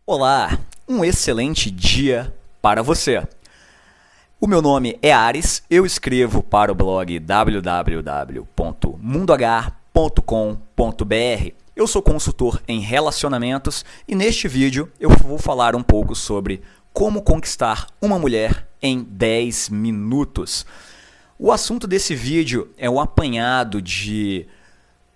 Olá, um excelente dia para você. O meu nome é Ares, eu escrevo para o blog www.mundoh.com.br. Eu sou consultor em relacionamentos e neste vídeo eu vou falar um pouco sobre como conquistar uma mulher em 10 minutos. O assunto desse vídeo é um apanhado de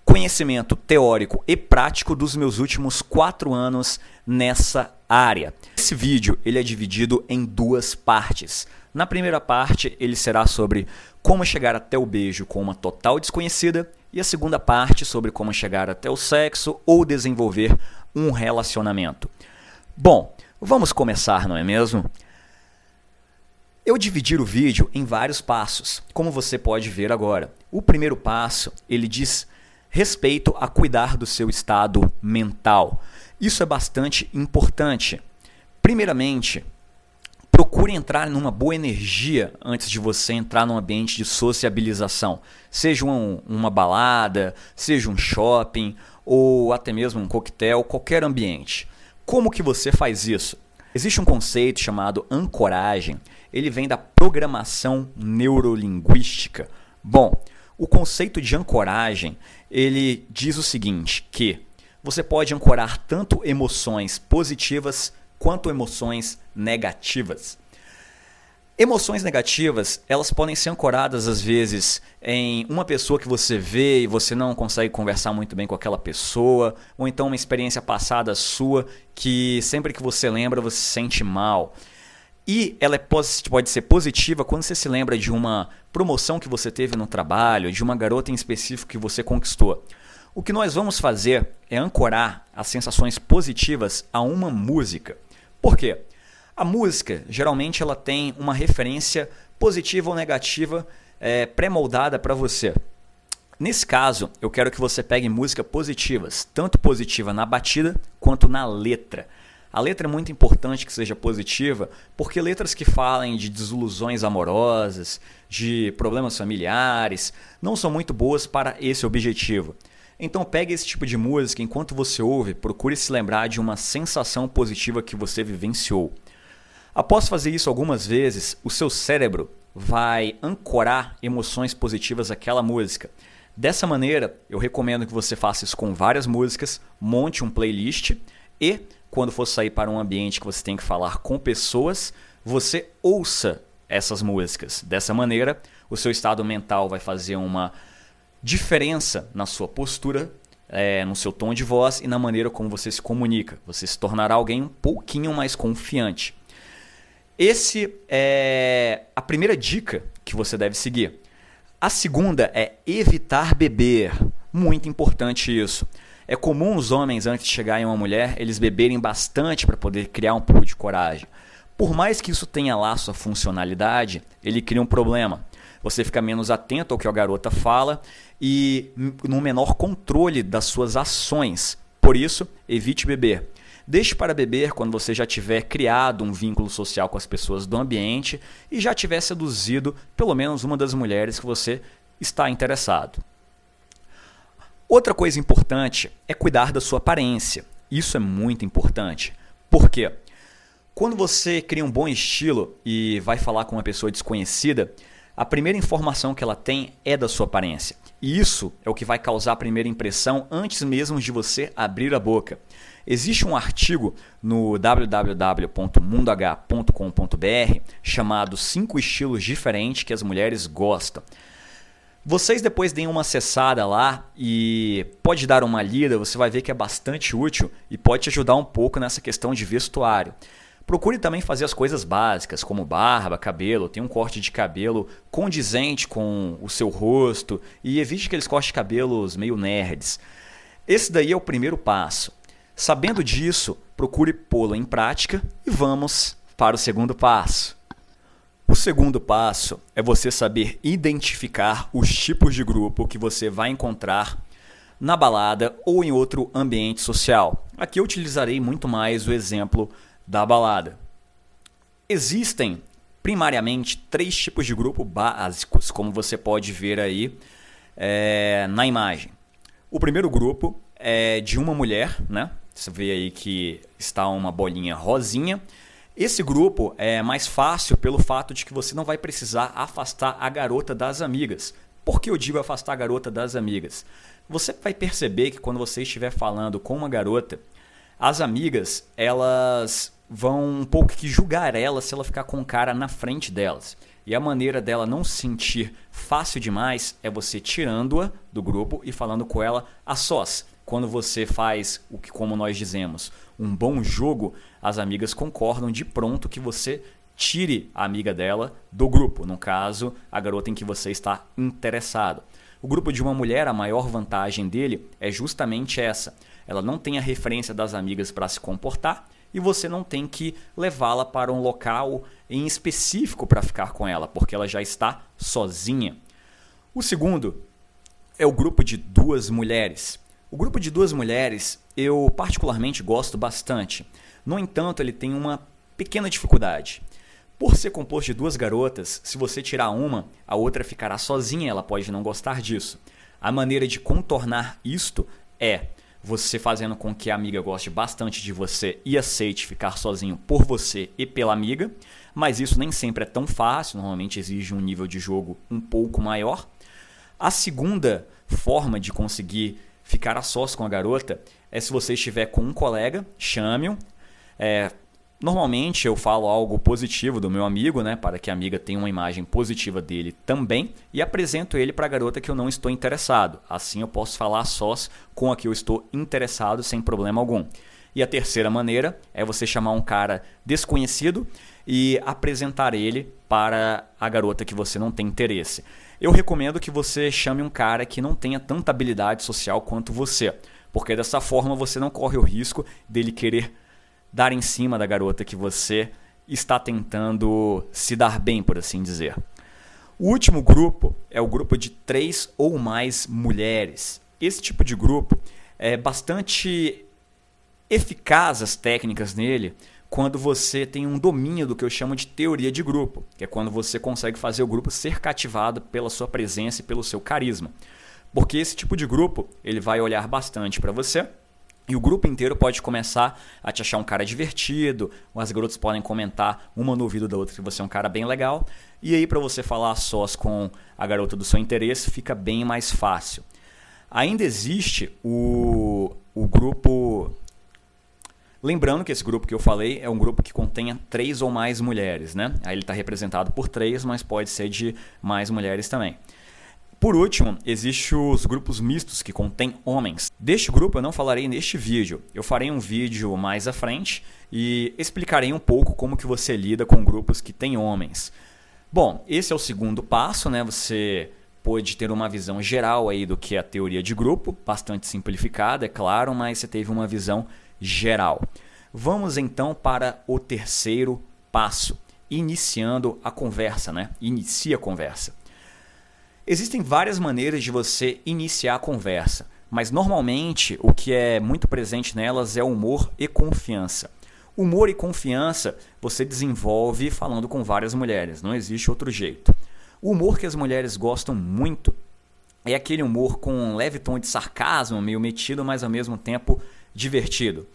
conhecimento teórico e prático dos meus últimos 4 anos nessa área. Esse vídeo ele é dividido em 2 partes. Na primeira parte, ele será sobre como chegar até o beijo com uma total desconhecida e a segunda parte sobre como chegar até o sexo ou desenvolver um relacionamento. Bom, vamos começar, não é mesmo? Eu dividi o vídeo em vários passos, como você pode ver agora. O primeiro passo, ele diz respeito a cuidar do seu estado mental. Isso é bastante importante. Primeiramente, procure entrar numa boa energia antes de você entrar num ambiente de sociabilização. Seja uma balada, seja um shopping ou até mesmo um coquetel, qualquer ambiente. Como que você faz isso? Existe um conceito chamado ancoragem. Ele vem da programação neurolinguística. Bom, o conceito de ancoragem, ele diz o seguinte, que você pode ancorar tanto emoções positivas quanto emoções negativas. Emoções negativas, elas podem ser ancoradas às vezes em uma pessoa que você vê e você não consegue conversar muito bem com aquela pessoa, ou então uma experiência passada sua que sempre que você lembra você se sente mal. E ela pode ser positiva quando você se lembra de uma promoção que você teve no trabalho, de uma garota em específico que você conquistou. O que nós vamos fazer é ancorar as sensações positivas a uma música. Por quê? A música, geralmente, ela tem uma referência positiva ou negativa pré-moldada para você. Nesse caso, eu quero que você pegue músicas positivas, tanto positiva na batida quanto na letra. A letra é muito importante que seja positiva, porque letras que falem de desilusões amorosas, de problemas familiares, não são muito boas para esse objetivo. Então pegue esse tipo de música, enquanto você ouve, procure se lembrar de uma sensação positiva que você vivenciou. Após fazer isso algumas vezes, o seu cérebro vai ancorar emoções positivas àquela música. Dessa maneira, eu recomendo que você faça isso com várias músicas, monte um playlist e quando for sair para um ambiente que você tem que falar com pessoas, você ouça essas músicas. Dessa maneira, o seu estado mental vai fazer uma diferença na sua postura, no seu tom de voz e na maneira como você se comunica. Você se tornará alguém um pouquinho mais confiante. Essa é a primeira dica que você deve seguir. A segunda é evitar beber. Muito importante isso. É comum os homens, antes de chegar em uma mulher, eles beberem bastante para poder criar um pouco de coragem. Por mais que isso tenha lá sua funcionalidade, ele cria um problema. Você fica menos atento ao que a garota fala e no menor controle das suas ações. Por isso, evite beber. Deixe para beber quando você já tiver criado um vínculo social com as pessoas do ambiente e já tiver seduzido pelo menos uma das mulheres que você está interessado. Outra coisa importante é cuidar da sua aparência. Isso é muito importante. Por quê? Quando você cria um bom estilo e vai falar com uma pessoa desconhecida, a primeira informação que ela tem é da sua aparência. E isso é o que vai causar a primeira impressão antes mesmo de você abrir a boca. Existe um artigo no www.mundoh.com.br chamado 5 estilos diferentes que as mulheres gostam. Vocês depois deem uma acessada lá e pode dar uma lida, você vai ver que é bastante útil e pode te ajudar um pouco nessa questão de vestuário. Procure também fazer as coisas básicas, como barba, cabelo, tem um corte de cabelo condizente com o seu rosto e evite aqueles cortes de cabelos meio nerds. Esse daí é o primeiro passo. Sabendo disso, procure pô-lo em prática e vamos para o segundo passo. O segundo passo é você saber identificar os tipos de grupo que você vai encontrar na balada ou em outro ambiente social. Aqui eu utilizarei muito mais o exemplo da balada. Existem primariamente 3 tipos de grupo básicos, como você pode ver aí na imagem. O primeiro grupo é de uma mulher, né? Você vê aí que está uma bolinha rosinha. Esse grupo é mais fácil pelo fato de que você não vai precisar afastar a garota das amigas. Por que eu digo afastar a garota das amigas? Você vai perceber que quando você estiver falando com uma garota, as amigas, elas vão um pouco que julgar ela se ela ficar com o cara na frente delas. E a maneira dela não se sentir fácil demais é você tirando-a do grupo e falando com ela a sós. Quando você faz o que, como nós dizemos, um bom jogo, as amigas concordam de pronto que você tire a amiga dela do grupo, no caso, a garota em que você está interessado. O grupo de uma mulher, a maior vantagem dele é justamente essa. Ela não tem a referência das amigas para se comportar e você não tem que levá-la para um local em específico para ficar com ela, porque ela já está sozinha. O segundo é o grupo de duas mulheres. O grupo de duas mulheres eu particularmente gosto bastante. No entanto, ele tem uma pequena dificuldade. Por ser composto de duas garotas, se você tirar uma, a outra ficará sozinha, ela pode não gostar disso. A maneira de contornar isto é você fazendo com que a amiga goste bastante de você e aceite ficar sozinho por você e pela amiga, mas isso nem sempre é tão fácil, normalmente exige um nível de jogo um pouco maior. A segunda forma de conseguir ficar a sós com a garota é se você estiver com um colega, chame-o. Normalmente eu falo algo positivo do meu amigo, né, para que a amiga tenha uma imagem positiva dele também, e apresento ele para a garota que eu não estou interessado. Assim eu posso falar a sós com a que eu estou interessado sem problema algum. E a terceira maneira é você chamar um cara desconhecido e apresentar ele para a garota que você não tem interesse. Eu recomendo que você chame um cara que não tenha tanta habilidade social quanto você, porque dessa forma você não corre o risco dele querer dar em cima da garota que você está tentando se dar bem, por assim dizer. O último grupo é o grupo de 3 ou mais mulheres. Esse tipo de grupo é bastante eficaz as técnicas nele quando você tem um domínio do que eu chamo de teoria de grupo, que é quando você consegue fazer o grupo ser cativado pela sua presença e pelo seu carisma. Porque esse tipo de grupo ele vai olhar bastante para você e o grupo inteiro pode começar a te achar um cara divertido, as garotas podem comentar uma no ouvido da outra que você é um cara bem legal, e aí para você falar a sós com a garota do seu interesse fica bem mais fácil. Ainda existe o grupo... Lembrando que esse grupo que eu falei é um grupo que contenha 3 ou mais mulheres, né? Aí ele está representado por 3, mas pode ser de mais mulheres também. Por último, existem os grupos mistos que contêm homens. Deste grupo eu não falarei neste vídeo. Eu farei um vídeo mais à frente e explicarei um pouco como que você lida com grupos que têm homens. Bom, esse é o segundo passo, né? Você pode ter uma visão geral aí do que é a teoria de grupo, bastante simplificada, é claro, mas você teve uma visão geral. Vamos então para o terceiro passo, iniciando a conversa, né? Inicia a conversa. Existem várias maneiras de você iniciar a conversa, mas normalmente o que é muito presente nelas é humor e confiança. Humor e confiança você desenvolve falando com várias mulheres, não existe outro jeito. O humor que as mulheres gostam muito é aquele humor com um leve tom de sarcasmo, meio metido, mas ao mesmo tempo divertido.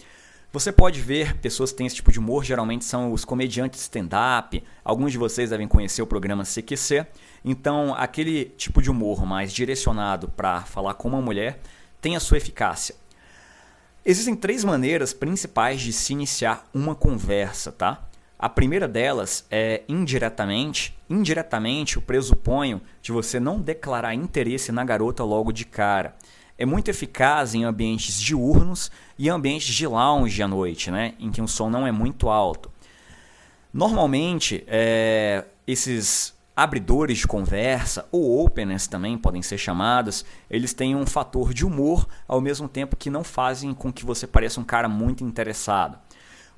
Você pode ver pessoas que têm esse tipo de humor, geralmente são os comediantes stand-up, alguns de vocês devem conhecer o programa CQC, então aquele tipo de humor mais direcionado para falar com uma mulher tem a sua eficácia. Existem 3 maneiras principais de se iniciar uma conversa, tá? A primeira delas é indiretamente. Indiretamente eu pressuponho de você não declarar interesse na garota logo de cara. É muito eficaz em ambientes diurnos e ambientes de lounge à noite, né? Em que o som não é muito alto. Normalmente, esses abridores de conversa, ou openers também podem ser chamados, eles têm um fator de humor, ao mesmo tempo que não fazem com que você pareça um cara muito interessado.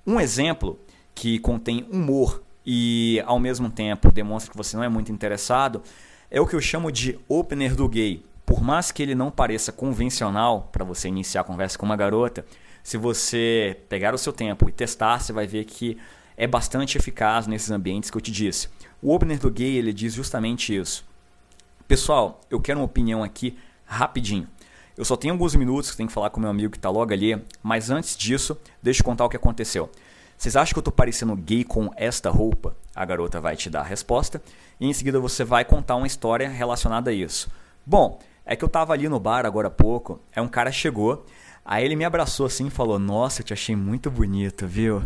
Um exemplo que contém humor e, ao mesmo tempo, demonstra que você não é muito interessado, é o que eu chamo de opener do gay. Por mais que ele não pareça convencional para você iniciar a conversa com uma garota, se você pegar o seu tempo e testar, você vai ver que é bastante eficaz nesses ambientes que eu te disse. O opener do gay ele diz justamente isso. Pessoal, eu quero uma opinião aqui rapidinho. Eu só tenho alguns minutos que tenho que falar com meu amigo que está logo ali, mas antes disso, deixa eu contar o que aconteceu. Vocês acham que eu estou parecendo gay com esta roupa? A garota vai te dar a resposta e em seguida você vai contar uma história relacionada a isso. Bom, é que eu estava ali no bar agora há pouco, aí um cara chegou, aí ele me abraçou assim e falou: nossa, eu te achei muito bonito, viu?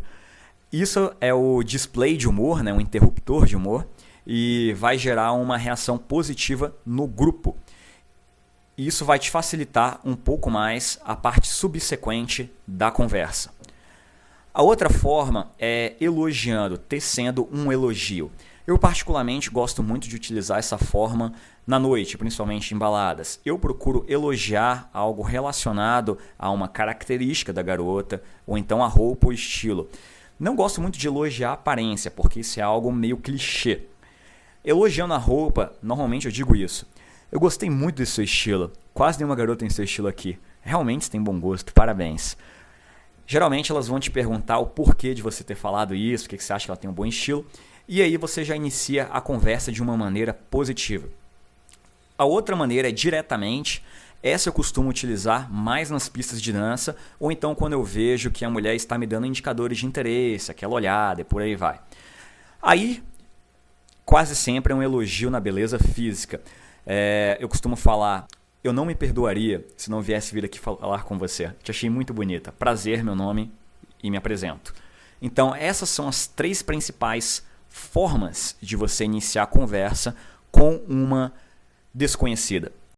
Isso é o display de humor, né? Um interruptor de humor, e vai gerar uma reação positiva no grupo. Isso vai te facilitar um pouco mais a parte subsequente da conversa. A outra forma é elogiando, tecendo um elogio. Eu particularmente gosto muito de utilizar essa forma na noite, principalmente em baladas. Eu procuro elogiar algo relacionado a uma característica da garota, ou então a roupa ou estilo. Não gosto muito de elogiar a aparência, porque isso é algo meio clichê. Elogiando a roupa, normalmente eu digo isso: eu gostei muito do seu estilo, quase nenhuma garota tem seu estilo aqui. Realmente você tem bom gosto, parabéns. Geralmente elas vão te perguntar o porquê de você ter falado isso, o que você acha que ela tem um bom estilo, e aí você já inicia a conversa de uma maneira positiva. A outra maneira é diretamente. Essa eu costumo utilizar mais nas pistas de dança, ou então quando eu vejo que a mulher está me dando indicadores de interesse, aquela olhada e por aí vai. Aí, quase sempre é um elogio na beleza física. Eu costumo falar: eu não me perdoaria se não viesse vir aqui falar com você. Te achei muito bonita. Prazer, meu nome, e me apresento. Então, essas são as 3 principais formas de você iniciar a conversa com uma desconhecida.